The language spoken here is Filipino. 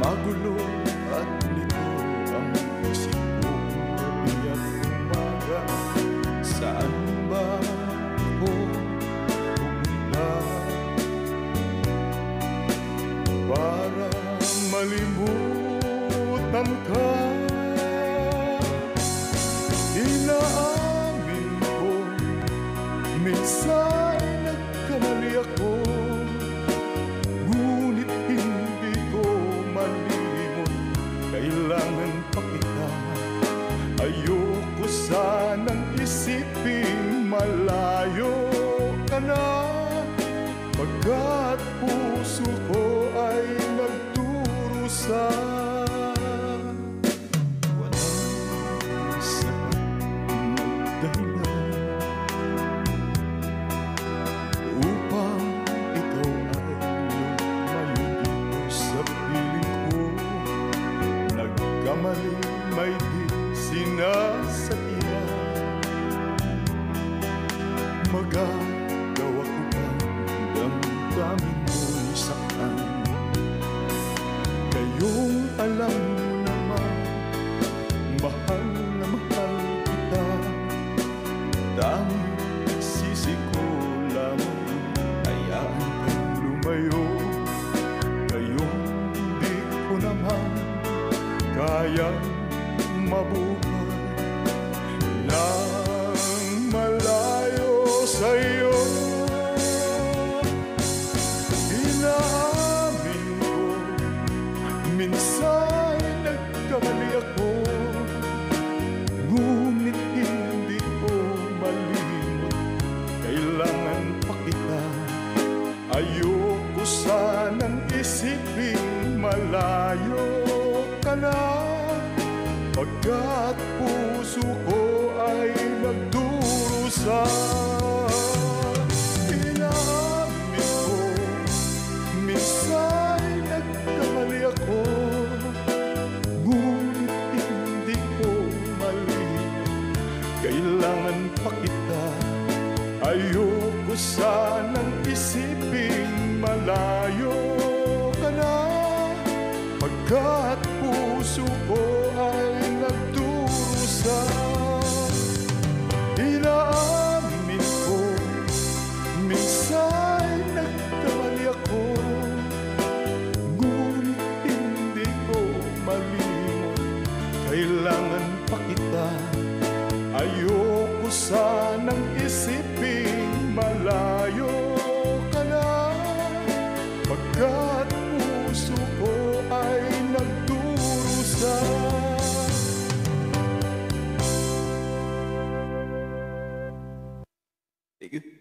Magulo at lito ang isip ko gabi at umaga. Saan ba ako pumunta para malimutan ka? Inaamin ko, minsan nagkamali ako, ngunit hindi ko malimot. Kailangan pa kita. Ayoko sanang isipin malayo ka na, pagkat puso ko ay nagdurusa. Walang sapat na dahilan upang ikaw ay lumayo dito sa piling ko. Nagkamali, may di sinasakyan. Magagawa ko bang damdamin mo'y saktan? Ngayong alam mo naman, mahal na mahal kita. Tanging sisi ko lamang, hayaan kang lumayo. Ngayong di ko naman kayang mabuhay nang malayo sa'yo. Inaamin ko, minsan nagkamali ako, ngunit hindi ko malimot. Kailangan pa kita. Ayoko sanang isipin malayo ka na, pagkat puso ko ay nagdurusa. Inaamin ko, minsan nagkamali ako, ngunit hindi ko malimot. Kailangan pa kita. Ayoko sanang isipin malayo ka na, pagkat puso ko ay nagdurusa. Inaamin ko, minsan nagkamali ako, ngunit hindi ko malimot. Kailangan pa kita. Ayoko sanang isipin malayo ka na, pagkat puso ko ay nagdurusa. Thank you.